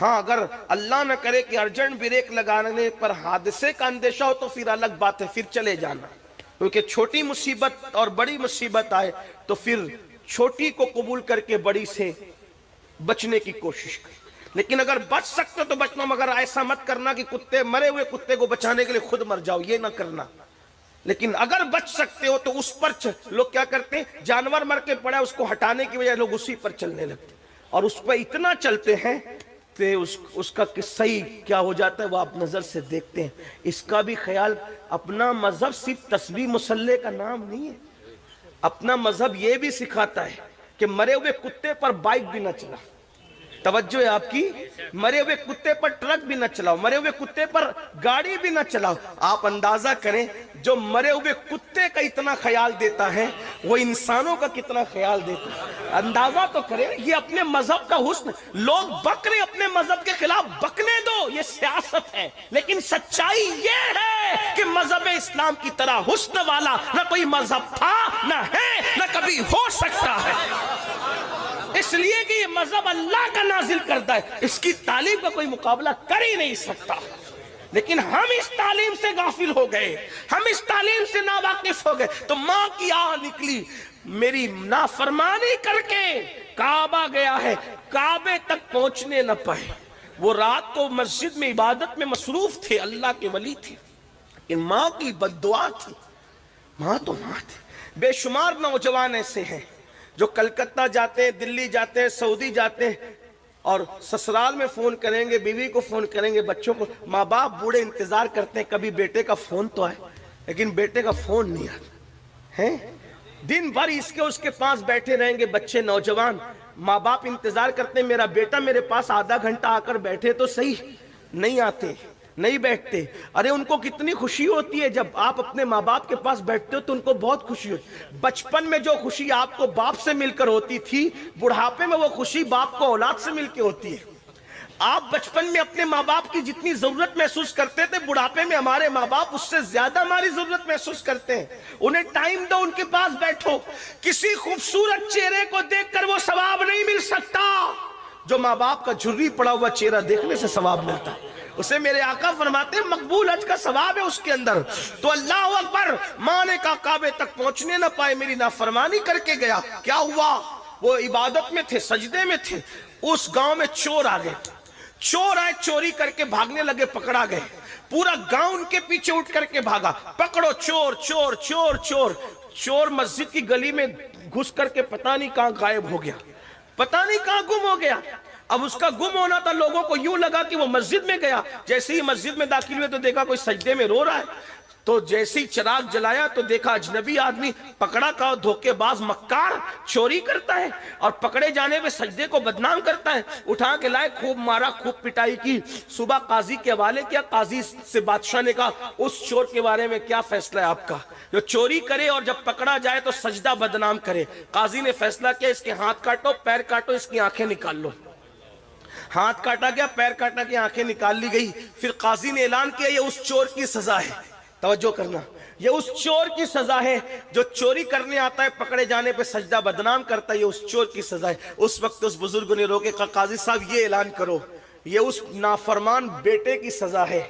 ہاں اگر اللہ نہ کرے کہ ارجنٹ بریک لگانے پر حادثے کا اندیشہ ہو تو پھر الگ بات ہے، پھر چلے جانا، کیونکہ چھوٹی مصیبت اور بڑی مصیبت آئے تو پھر چھوٹی کو قبول کر کے بڑی سے بچنے کی کوشش کریں۔ لیکن اگر بچ سکتے تو بچنا، مگر ایسا مت کرنا کہ کتے مرے ہوئے کتے کو بچانے کے لیے خود مر جاؤ، یہ نہ کرنا۔ لیکن اگر بچ سکتے ہو تو اس پر لوگ کیا کرتے ہیں، جانور مر کے پڑا اس کو ہٹانے کی وجہ لوگ اسی پر چلنے لگتے اور اس پہ اتنا چلتے ہیں کہ اس کا قصہ ہی کیا ہو جاتا ہے وہ آپ نظر سے دیکھتے ہیں۔ اس کا بھی خیال، اپنا مذہب صرف تسبیح مسلح کا نام نہیں ہے، اپنا مذہب یہ بھی سکھاتا ہے کہ مرے ہوئے کتے پر بائک بھی نہ چلا، توجہ ہے آپ کی، مرے ہوئے کتے پر ٹرک بھی نہ چلاؤ، مرے ہوئے کتے پر گاڑی بھی نہ چلاؤ۔ آپ اندازہ کریں جو مرے ہوئے کتے کا اتنا خیال دیتا ہے وہ انسانوں کا کتنا خیال دیتا ہے، اندازہ تو کریں۔ یہ اپنے مذہب کا حسن، لوگ بک رہے اپنے مذہب کے خلاف، بکنے دو، یہ سیاست ہے، لیکن سچائی یہ ہے کہ مذہب اسلام کی طرح حسن والا نہ کوئی مذہب تھا، نہ ہے، نہ کبھی ہو سکتا ہے، اس لیے کہ یہ مذہب اللہ کا نازل کرتا ہے، اس کی تعلیم کا کوئی مقابلہ کر ہی نہیں سکتا۔ لیکن ہم اس تعلیم سے غافل ہو گئے، ہم اس تعلیم سے ناواقف ہو گئے، تو ماں کی آہ نکلی، میری نافرمانی کر کے کعبہ گیا ہے، کعبے تک پہنچنے نہ پائے۔ وہ رات کو مسجد میں عبادت میں مصروف تھے، اللہ کے ولی تھے، لیکن ماں کی بد دعا تھی۔ ماں تو ماں تھی۔ بے شمار نوجوان ایسے ہیں جو کلکتہ جاتے ہیں، دلی جاتے ہیں، سعودی جاتے ہیں اور سسرال میں فون کریں گے، بیوی کو فون کریں گے، بچوں کو، ماں باپ بوڑھے انتظار کرتے ہیں کبھی بیٹے کا فون تو آئے، لیکن بیٹے کا فون نہیں آتا ہے۔ دن بھر اس کے پاس بیٹھے رہیں گے بچے، نوجوان، ماں باپ انتظار کرتے ہیں میرا بیٹا میرے پاس آدھا گھنٹہ آ کر بیٹھے تو صحیح، نہیں آتے، نہیں بیٹھتے۔ ارے ان کو کتنی خوشی ہوتی ہے جب آپ اپنے ماں باپ کے پاس بیٹھتے ہو تو ان کو بہت خوشی ہوتی ہے۔ بچپن میں جو خوشی آپ کو باپ سے مل کر ہوتی تھی، بڑھاپے میں وہ خوشی باپ کو اولاد سے مل کے ہوتی ہے۔ آپ بچپن میں اپنے ماں باپ کی جتنی ضرورت محسوس کرتے تھے، بڑھاپے میں ہمارے ماں باپ اس سے زیادہ ہماری ضرورت محسوس کرتے ہیں۔ انہیں ٹائم دو، ان کے پاس بیٹھو۔ کسی خوبصورت چہرے کو دیکھ کر وہ ثواب نہیں مل سکتا جو ماں باپ کا جھری پڑا ہوا چہرہ دیکھنے سے ثواب ملتا ہے۔ اسے میرے آقا فرماتے ہیں مقبول حج کا ثواب ہے اس کے اندر۔ تو اللہ اکبر، ماں نے کہا کعبے تک پہنچنے نہ پائے، میری نافرمانی کر کے گیا۔ کیا ہوا؟ وہ عبادت میں تھے، سجدے میں تھے، اس گاؤں میں چور آ گئے، چور آئے، چوری کر کے بھاگنے لگے، پکڑا گئے، پورا گاؤں ان کے پیچھے اٹھ کر کے بھاگا، پکڑو چور چور چور چور۔ چور مسجد کی گلی میں گھس کر کے پتہ نہیں کہاں غائب ہو گیا، پتہ نہیں کہاں گم ہو گیا۔ اب اس کا گم ہونا تھا، لوگوں کو یوں لگا کہ وہ مسجد میں گیا۔ جیسے ہی مسجد میں داخل ہوئے تو دیکھا کوئی سجدے میں رو رہا ہے، تو جیسے ہی چراغ جلایا تو دیکھا اجنبی آدمی، پکڑا کا دھوکے باز مکار، چوری کرتا ہے اور پکڑے جانے پہ سجدے کو بدنام کرتا ہے۔ اٹھا کے لائے، خوب مارا، خوب پٹائی کی، صبح قاضی کے حوالے کیا۔ قاضی سے بادشاہ نے کہا اس چور کے بارے میں کیا فیصلہ ہے آپ کا، جو چوری کرے اور جب پکڑا جائے تو سجدہ بدنام کرے۔ قاضی نے فیصلہ کیا اس کے ہاتھ کاٹو، پیر کاٹو، اس کی آنکھیں نکال لو۔ ہاتھ کاٹا گیا، پیر کاٹا گیا، آنکھیں نکال لی گئی۔ پھر قاضی نے اعلان کیا یہ اس چور کی سزا ہے، توجہ کرنا، یہ اس چور کی سزا ہے جو چوری کرنے آتا ہے، پکڑے جانے پہ سجدہ بدنام کرتا ہے، یہ اس چور کی سزا ہے۔ اس وقت اس بزرگ نے روکے، کہا قاضی صاحب یہ اعلان کرو یہ اس نافرمان بیٹے کی سزا ہے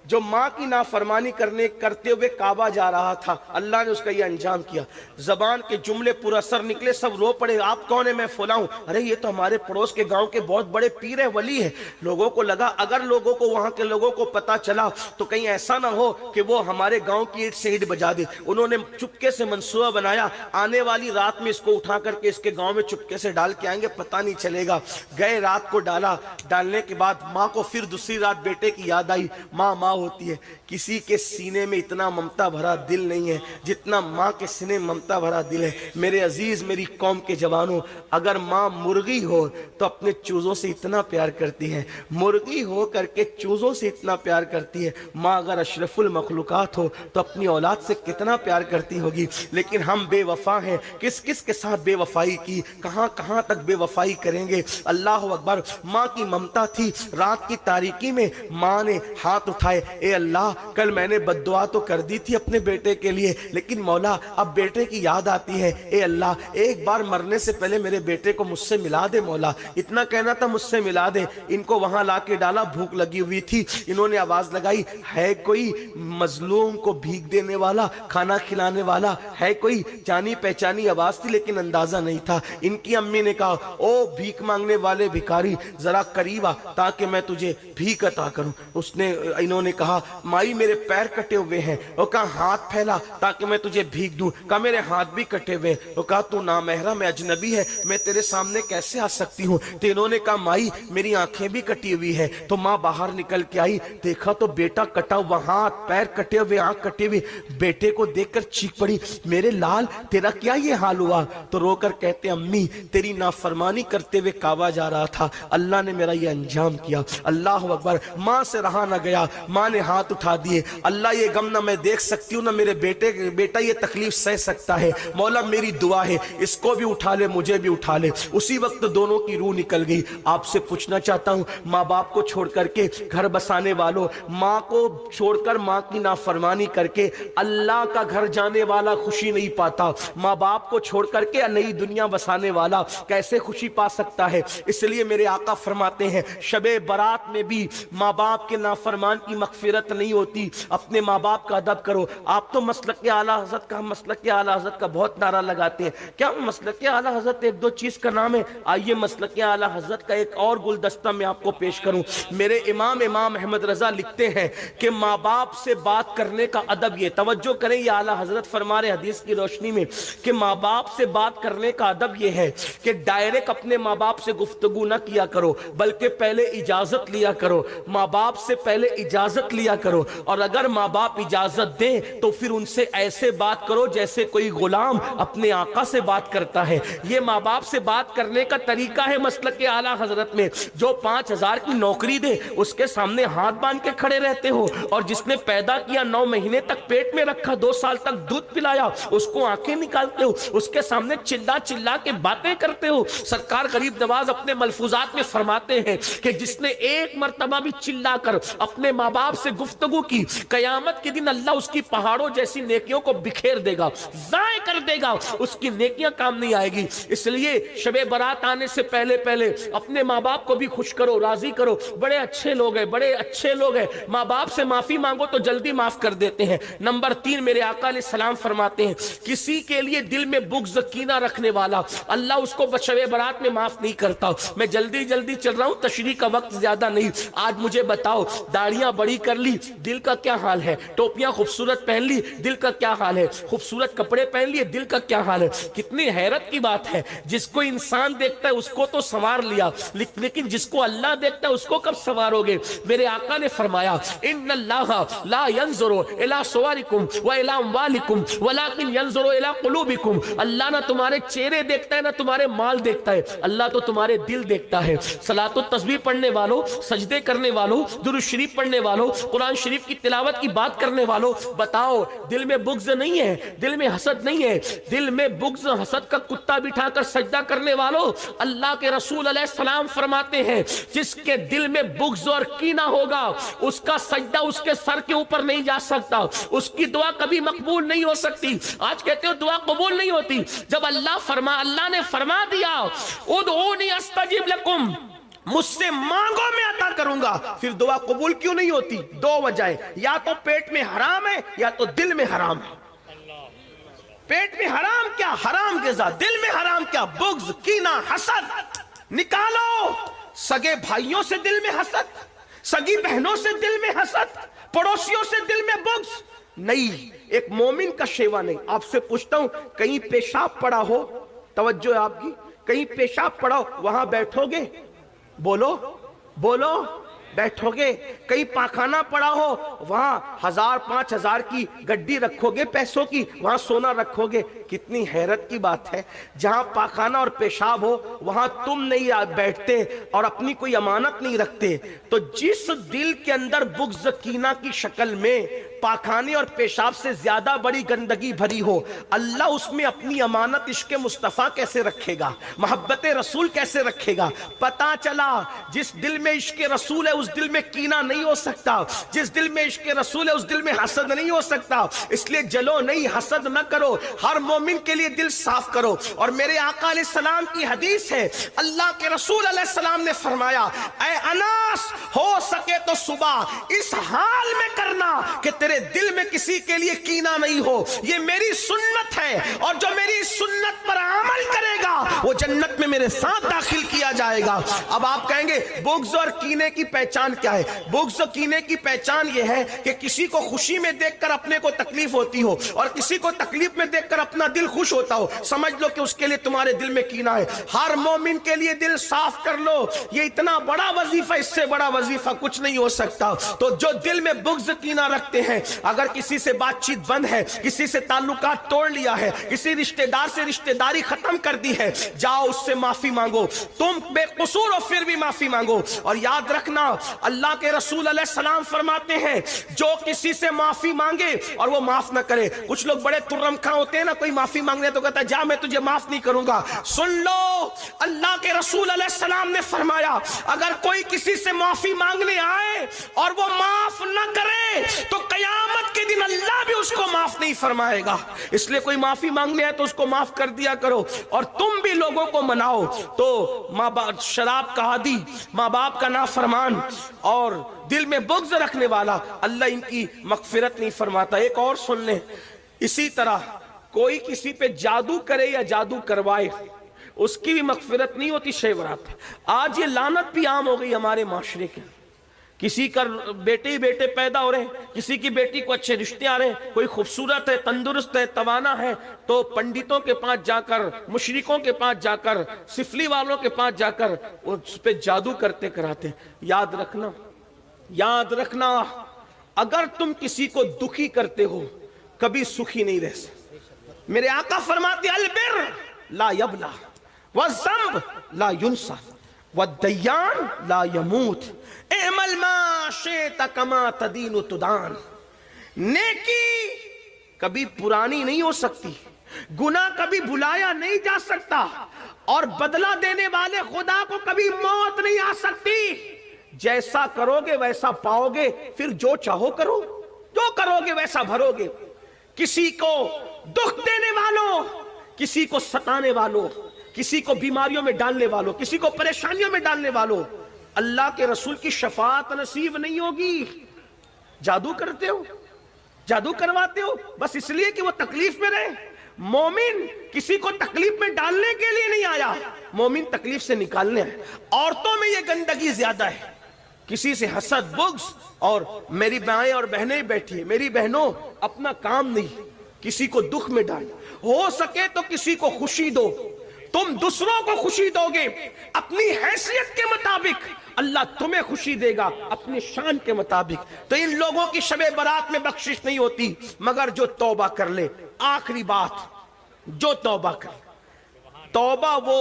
جو ماں کی نافرمانی کرتے ہوئے کعبہ جا رہا تھا، اللہ نے اس کا یہ انجام کیا۔ زبان کے جملے پر اثر نکلے، سب رو پڑے، آپ کون ہیں؟ میں فلاں ہوں۔ ارے یہ تو ہمارے پڑوس کے گاؤں کے بہت بڑے پیر ہیں، ولی ہیں۔ لوگوں کو لگا اگر لوگوں کو، وہاں کے لوگوں کو پتا چلا تو کہیں ایسا نہ ہو کہ وہ ہمارے گاؤں کی اینٹ سے اینٹ بجا دے۔ انہوں نے چپکے سے منصوبہ بنایا، آنے والی رات میں اس کو اٹھا کر کے اس کے گاؤں میں چپکے سے ڈال کے آئیں گے، پتہ نہیں چلے گا۔ گئے، رات کو ڈالا، ڈالنے کے بعد ماں کو پھر دوسری رات بیٹے کی یاد آئی۔ ماں ماں ہوتی ہے، کسی کے سینے میں اتنا ممتا بھرا دل نہیں ہے جتنا ماں کے سینے میں ممتا بھرا دل ہے۔ میرے عزیز، میری قوم کے جوانوں، اگر ماں مرغی ہو تو اپنے چوزوں سے اتنا پیار کرتی ہے، مرغی ہو کر کے چوزوں سے اتنا پیار کرتی ہے۔ ماں اگر اشرف المخلوقات ہو تو اپنی اولاد سے کتنا پیار کرتی ہوگی۔ لیکن ہم بے وفا ہیں، کس کس کے ساتھ بے وفائی کی، کہاں کہاں تک بے وفائی کریں گے۔ اللہ اکبر، ماں کی ممتا تھی۔ رات کی تاریکی میں ماں نے ہاتھ اٹھائے، اے اللہ کل میں نے بد دعا تو کر دی تھی اپنے بیٹے کے لیے، لیکن مولا اب بیٹے کی یاد آتی ہے، اے اللہ ایک بار مرنے سے پہلے میرے بیٹے کو مجھ سے ملا دے مولا، اتنا کہنا تھا مجھ سے ملا دے۔ ان کو وہاں لا کے ڈالا، بھوک لگی ہوئی تھی، انہوں نے آواز لگائی ہے کوئی مظلوم کو بھیک دینے والا، کھانا کھلانے والا ہے کوئی؟ جانی پہچانی آواز تھی لیکن اندازہ نہیں تھا۔ ان کی امی نے کہا او بھیک مانگنے والے بھکاری ذرا قریب آ تاکہ میں تجھے بھیک عطا کروں۔ انہوں نے کہا مائی میرے پیر کٹے ہوئے ہیں، وہ کہا ہاتھ پھیلا تاکہ میں تجھے بھیک دوں، کہا میرے ہاتھ بھی کٹے ہوئے، وہ کہا تو نامحرم ہے، اجنبی ہے، میں تیرے سامنے کیسے آ سکتی ہوں؟ تو انہوں نے کہا مائی میری آنکھیں بھی کٹی ہوئی ہے۔ تو ماں باہر نکل کے آئی، دیکھا تو بیٹا کٹا ہوا، ہاتھ پیر کٹے ہوئے، آنکھ کٹی ہوئی، بیٹے کو دیکھ کر چیخ پڑی میرے لال تیرا کیا یہ حال ہوا؟ تو رو کر کہتے امی تیری نافرمانی کرتے ہوئے کعبہ جا رہا تھا، اللہ نے میرا یہ انجام کیا۔ اللہ اکبر۔ ماں سے رہا نہ گیا، ماں نے ہاتھ اٹھا دیے، اللہ یہ غم نہ میں دیکھ سکتی ہوں نہ میرے بیٹا یہ تکلیف سہ سکتا ہے، مولا میری دعا ہے اس کو بھی اٹھا لے مجھے بھی اٹھا لے۔ اسی وقت دونوں کی روح نکل گئی۔ آپ سے پوچھنا چاہتا ہوں ماں باپ کو چھوڑ کر کے گھر بسانے والوں، ماں کو چھوڑ کر ماں کی نافرمانی کر کے اللہ کا گھر جانے والا خوشی نہیں پاتا، ماں باپ کو چھوڑ کر کے نئی دنیا بسانے والا کیسے خوشی پا سکتا ہے؟ اس لیے میرے آقا فرماتے ہیں شب برات میں بھی ماں باپ کے نافرمان کی مغفرت نہیں ہوتی، اپنے ماں باپ کا ادب کرو۔ آپ تو مسلک اعلیٰ حضرت کا بہت نعرہ لگاتے ہیں، کیا مسلک اعلیٰ حضرت ایک دو چیز کا نام ہے؟ آئیے مسلک اعلیٰ حضرت کا ایک اور گلدستہ میں آپ کو پیش کروں۔ میرے امام احمد رضا لکھتے ہیں کہ ماں باپ سے بات کرنے کا ادب یہ، توجہ کریں یہ اعلیٰ حضرت فرما رہے حدیث کی روشنی میں کہ ماں باپ سے بات کرنے کا ادب یہ ہے کہ ڈائریکٹ اپنے ماں باپ سے گفتگو نہ کیا کرو، بلکہ پہلے اجازت لیا کرو، ماں باپ سے پہلے اجازت لیا کرو، اور اگر ماں باپ اجازت دیں تو پھر ان سے ایسے بات کرو جیسے کوئی غلام اپنے آقا سے بات کرتا ہے۔ یہ ماں باپ سے بات کرنے کا طریقہ ہے مسلک اعلیٰ حضرت میں۔ جو 5,000 کی نوکری دے اس کے سامنے ہاتھ باندھ کے کھڑے رہتے ہو، اور جس نے پیدا کیا 9 مہینے تک پیٹ میں رکھا، 2 سال تک دودھ پلایا، اس کو آنکھیں نکالتے ہو، اس کے سامنے چلا چلا کے باتیں کرتے ہو۔ سرکار غریب نواز اپنے ملفوظات میں فرماتے ہیں کہ جس نے ایک مرتبہ بھی چلا کر اپنے ماں باپ سے گفتگو کی، قیامت کے دن اللہ اس کی پہاڑوں جیسی نیکیوں کو بکھیر دے گا، ضائع کر دے گا، اس کی نیکیاں کام نہیں آئے گی۔ اس لیے شب برات آنے سے پہلے اپنے ماں باپ کو بھی خوش کرو، راضی کرو، بڑے اچھے لوگ ہیں، ماں باپ سے معافی مانگو تو جلدی معاف کر دیتے ہیں۔ نمبر 3 میرے آقا علیہ السلام فرماتے ہیں کسی کے لیے دل میں بغض کینہ رکھنے والا اللہ اس کو شب برات میں معاف نہیں کرتا۔ میں جلدی چل رہا ہوں، تشریح کا وقت زیادہ نہیں۔ آج مجھے بتاؤ داڑیاں بڑی کر لی دل کا کیا حال ہے، ٹوپیاں خوبصورت پہن لی دل کا کیا حال ہے، خوبصورت کپڑے پہن لیے دل کا کیا حال ہے۔ کتنی حیرت کی بات ہے، جس کو انسان دیکھتا ہے اس کو تو سنوار لیا، لیکن جس کو اللہ دیکھتا ہے اس کو کب سنوارو گے؟ میرے آقا نے فرمایا ان اللہ لا ينظر الى صورکم والى اموالکم ولكن ينظر الى قلوبکم۔ اللہ نہ تمہارے چہرے دیکھتا ہے نہ تمہارے مال دیکھتا ہے، اللہ تو تمہارے دل دیکھتا ہے۔ صلاۃ و تسبیح پڑھنے والوں، سجدے کرنے والوں، درود شریف پڑھنے والوں، قرآن شریف کی تلاوت کی بات کرنے والوں، بتاؤ دل میں بغض نہیں ہے، دل میں حسد نہیں ہے؟ دل میں بغض حسد کا کتا بٹھا کر سجدہ کرنے والوں، اللہ کے رسول علیہ السلام فرماتے ہیں جس کے دل میں بغض اور کینہ ہوگا اس کا سجدہ اس کے سر کے اوپر نہیں جا سکتا، اس کی دعا کبھی مقبول نہیں ہو سکتی۔ آج کہتے ہو دعا قبول نہیں ہوتی، جب اللہ نے فرما دیا ادعونی استجب لکم، مجھ سے مانگو میں عطا کروں گا، پھر دعا قبول کیوں نہیں ہوتی؟ 2 وجہیں، یا تو پیٹ میں حرام ہے یا تو دل میں حرام ہے۔ پیٹ میں حرام کیا؟ حرام غذا، دل میں حرام کیا؟ بغض، کینہ، حسد۔ نکالو سگے بھائیوں سے دل میں حسد، سگی بہنوں سے دل میں حسد، پڑوسیوں سے دل میں بغض نہیں، ایک مومن کا شیوا نہیں۔ آپ سے پوچھتا ہوں کہیں پیشاب پڑا ہو، توجہ آپ کی، کہیں پیشاب پڑا ہو وہاں بیٹھو گے؟ بولو بیٹھو گے؟ کہیں پاخانہ پڑا ہو وہاں 1000 5000 کی گڈی رکھو گے پیسوں کی، وہاں سونا رکھو گے؟ کتنی حیرت کی بات ہے، جہاں پاخانہ اور پیشاب ہو وہاں تم نہیں بیٹھتے اور اپنی کوئی امانت نہیں رکھتے۔ تو جس دل کے اندر بغض کینہ کی شکل میں پاخانے اور پیشاب سے زیادہ بڑی گندگی بھری ہو، اللہ اس میں اپنی امانت عشق مصطفیٰ کیسے رکھے گا، محبت رسول کیسے رکھے گا؟ پتا چلا جس دل میں عشق رسول ہے اس دل میں کینہ نہیں ہو سکتا، جس دل میں عشق رسول ہے اس دل میں حسد نہیں ہو سکتا۔ اس لیے جلو نہیں، حسد نہ کرو، ہر مومن کے لیے دل صاف کرو۔ اور میرے آقا علیہ السلام کی حدیث ہے، اللہ کے رسول علیہ السلام نے فرمایا، اے اناس ہو سکے تو صبح اس حال میں کرنا کہ تیرے دل میں کسی کے لیے کینہ نہیں ہو، یہ میری سنت ہے، اور جو میری سنت پر عمل کرے گا وہ جنت میں میرے ساتھ داخل کیا جائے گا۔ اب آپ کہیں گے بغض اور کینے کی پہچان کیا ہے؟ بغض اور کینے کی پہچان یہ ہے کہ کسی کو خوشی میں دیکھ کر اپنے کو تکلیف ہوتی ہو اور کسی کو تکلیف میں دیکھ کر اپنا دل خوش ہوتا ہو، سمجھ لو کہ اس کے لیے تمہارے دل میں کینہ ہے۔ ہر مومن کے لیے دل صاف کر لو، یہ اتنا بڑا وظیفہ، اس سے بڑا وظیفہ کچھ نہیں ہو سکتا۔ تو جو دل میں بغض کینہ رکھتے ہیں، اگر کسی سے بات چیت بند ہے، کسی سے تعلقات توڑ لیا ہے، کسی رشتہ دار سے رشتہ داری ختم کر دی ہے، جاؤ اس سے معافی مانگو، تم بے قصور ہو پھر بھی معافی مانگو۔ اور یاد رکھنا اللہ کے رسول علیہ السلام فرماتے ہیں جو کسی سے معافی مانگے اور وہ معاف نہ کرے، کچھ لوگ بڑے ترم کھاں ہوتے ہیں نا، کوئی معافی مانگنے تو کہتا ہے جا میں تجھے معاف نہیں کروں گا۔ سن لو اللہ کے رسول علیہ السلام نے فرمایا اگر کوئی کسی سے معافی مانگنے آئے اور وہ معاف نہ کرے تو قیامت کے دن اللہ بھی اس کو معاف نہیں فرمائے گا۔ اس لیے کوئی معافی مانگنے آئے تو اس کو معاف کر دیا کرو، اور تم بھی لوگوں کو مناؤ۔ تو ماں باپ شراب کا عادی، ماں باپ کا نافرمان اور دل میں بغض رکھنے والا، اللہ ان کی مغفرت نہیں فرماتا۔ ایک اور سن لیں، اسی طرح کوئی کسی پہ جادو کرے یا جادو کروائے اس کی بھی مغفرت نہیں ہوتی شب برات۔ آج یہ لعنت بھی عام ہو گئی ہمارے معاشرے کے، کسی کا بیٹے ہی بیٹے پیدا ہو رہے ہیں، کسی کی بیٹی کو اچھے رشتے آ رہے ہیں، کوئی خوبصورت ہے، تندرست ہے، توانا ہے، تو پنڈتوں کے پاس جا کر، مشرکوں کے پاس جا کر، سفلی والوں کے پاس جا کر اس پہ جادو کرتے کراتے ہیں۔ یاد رکھنا، یاد رکھنا، اگر تم کسی کو دکھی کرتے ہو کبھی سکھی نہیں رہ سکتے۔ میرے آقا فرماتے البر لا یبلا والذنب لا ینسى والدیان لا یموت اعمل ما شئت کما تدین تدان۔ نیکی کبھی پرانی نہیں ہو سکتی، گناہ کبھی بھلایا نہیں جا سکتا، اور بدلہ دینے والے خدا کو کبھی موت نہیں آ سکتی۔ جیسا کرو گے ویسا پاؤ گے، پھر جو چاہو کرو، جو کرو گے ویسا بھرو گے۔ کسی کو دکھ دینے والوں، کسی کو ستانے والوں، کسی کو بیماریوں میں ڈالنے والوں، کسی کو پریشانیوں میں ڈالنے والوں، اللہ کے رسول کی شفاعت نصیب نہیں ہوگی۔ جادو کرتے ہو، جادو کرواتے ہو بس اس لیے کہ وہ تکلیف میں رہے۔ مومن کسی کو تکلیف میں ڈالنے کے لیے نہیں آیا، مومن تکلیف سے نکالنے آئے۔ عورتوں میں یہ گندگی زیادہ ہے، کسی سے حسد، بغض، اور میری مائیں اور بہنیں بیٹھی ہیں، میری بہنوں اپنا کام نہیں، کسی کو دکھ میں ڈال، ہو سکے تو کسی کو خوشی دو۔ تم دوسروں کو خوشی دو گے اپنی حیثیت کے مطابق، اللہ تمہیں خوشی دے گا اپنی شان کے مطابق۔ تو ان لوگوں کی شب برات میں بخشش نہیں ہوتی مگر جو توبہ کر لے۔ آخری بات، جو توبہ کر لے، توبہ وہ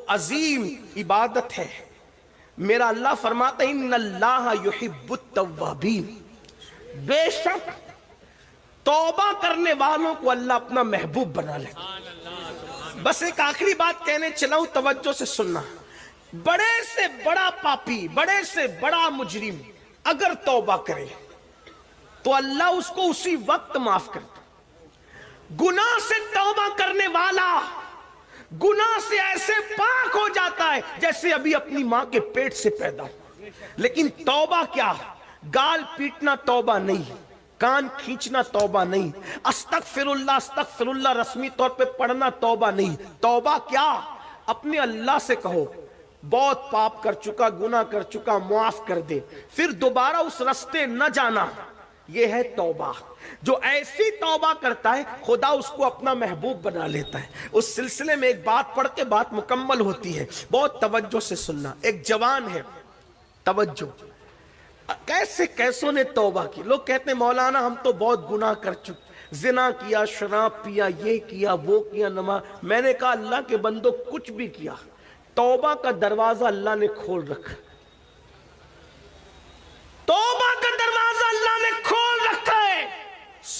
عظیم عبادت ہے۔ میرا اللہ فرماتا ہے ان اللہ یحب التوابین، بے شک توبہ کرنے والوں کو اللہ اپنا محبوب بنا لیتا۔ بس ایک آخری بات کہنے چلاؤں، توجہ سے سننا۔ بڑے سے بڑا پاپی، بڑے سے بڑا مجرم اگر توبہ کرے تو اللہ اس کو اسی وقت معاف کرتا۔ گناہ سے توبہ کرنے والا گناہ سے ایسے پاک ہو جاتا ہے جیسے ابھی اپنی ماں کے پیٹ سے پیدا ہو۔ لیکن توبہ کیا؟ گال پیٹنا توبہ نہیں، کان کھینچنا توبہ نہیں، استغفر اللہ رسمی طور پہ پڑھنا توبہ نہیں۔ توبہ کیا؟ اپنے اللہ سے کہو بہت پاپ کر چکا، گناہ کر چکا، معاف کر دے، پھر دوبارہ اس رستے نہ جانا۔ یہ ہے توبہ۔ جو ایسی توبہ کرتا ہے خدا اس کو اپنا محبوب بنا لیتا ہے۔ اس سلسلے میں ایک بات پڑھ کے بات مکمل ہوتی ہے، بہت توجہ سے سننا۔ ایک جوان ہے، توجہ، کیسوں نے توبہ کی۔ لوگ کہتے ہیں مولانا ہم تو بہت گناہ کر چکے، زنا کیا، شراب پیا، یہ کیا، وہ کیا، نماز۔ میں نے کہا اللہ کے بندو کچھ بھی کیا، توبہ کا دروازہ اللہ نے کھول رکھا، توبہ کا دروازہ اللہ نے کھول رکھا ہے۔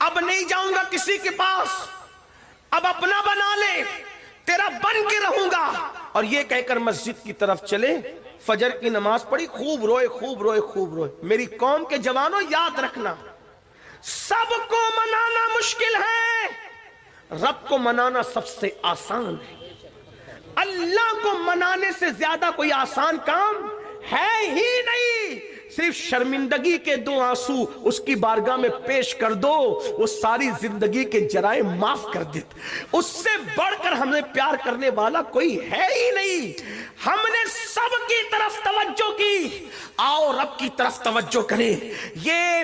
اب نہیں جاؤں گا کسی کے پاس، اب اپنا بنا لے، تیرا بن کے رہوں گا. اور یہ کہہ کر مسجد کی طرف چلے. فجر کی نماز پڑھی، خوب روئے خوب روئے خوب روئے. میری قوم کے جوانوں یاد رکھنا، سب کو منانا مشکل ہے، رب کو منانا سب سے آسان ہے. اللہ کو منانے سے زیادہ کوئی آسان کام ہے ہی نہیں. صرف شرمندگی کے 2 آنسو اس کی بارگاہ میں پیش کر دو، وہ ساری زندگی کے جرائم معاف کر دیتے. اس سے بڑھ کر ہمیں پیار کرنے والا کوئی ہے ہی نہیں. ہم نے سب کی طرف توجہ کی، آؤ رب کی طرف توجہ کریں. یہ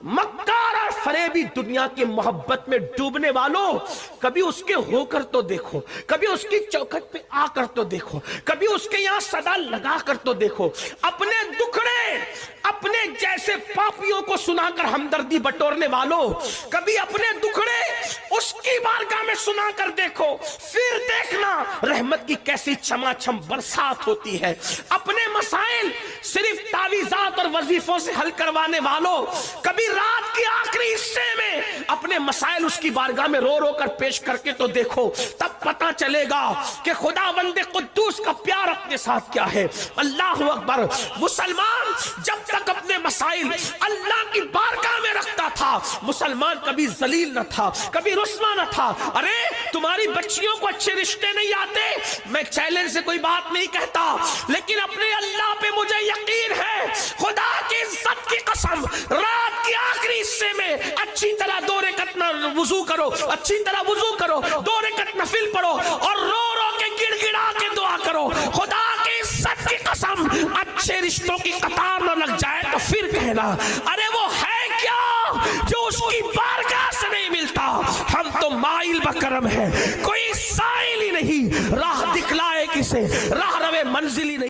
مکار اور فریبی دنیا کی محبت میں ڈوبنے والوں، کبھی اس کے ہو کر تو دیکھو، کبھی اس کی چوکھٹ پہ آ کر تو دیکھو، کبھی اس کے یہاں صدا لگا کر تو دیکھو. اپنے دکھڑے اپنے جیسے پاپیوں کو سنا کر ہمدردی بٹورنے والوں، کبھی اپنے دکھڑے اس کی بارگاہ میں سنا کر دیکھو، پھر دیکھنا رحمت کی کیسی چھما چھم برسات ہوتی ہے. اپنے مسائل صرف تعویذات اور وظیفوں سے حل کروانے والوں، کبھی رات کی آخری حصے میں اپنے مسائل اس کی بارگاہ میں رو رو کر پیش کر کے تو دیکھو، تب پتا چلے گا کہ خداوند قدوس کا پیار اپنے ساتھ کیا ہے. اللہ اکبر. مسلمان جب تک اپنے مسائل اللہ کی بارگاہ میں رکھتا تھا، مسلمان کبھی ذلیل نہ تھا، کبھی رسوا نہ تھا. ارے تمہاری بچیوں کو اچھے رشتے نہیں آتے، میں چیلنج سے کوئی بات نہیں کہتا، لیکن اپنے اللہ پہ مجھے یقین ہے، خدا کی عزت کی قسم، رات کی آخری حصے میں اچھی طرح 2 رکعت وضو کرو، اچھی طرح وضو کرو، 2 رکعت نفل پڑھو اور رو رو کے گڑ گڑا کے دعا کرو. خدا کی عزت کی قسم اچھے رشتوں کی قطار نہ لگ جائے تو پھر کہنا ارے وہ ہے کیا جو اس کی بارگاہ سے نہیں ملتا. ہم تو مائل بکرم ہے، کوئی سائل ہی نہیں، راہ دکھلائے کسے، راہ روے منزل ہی نہیں.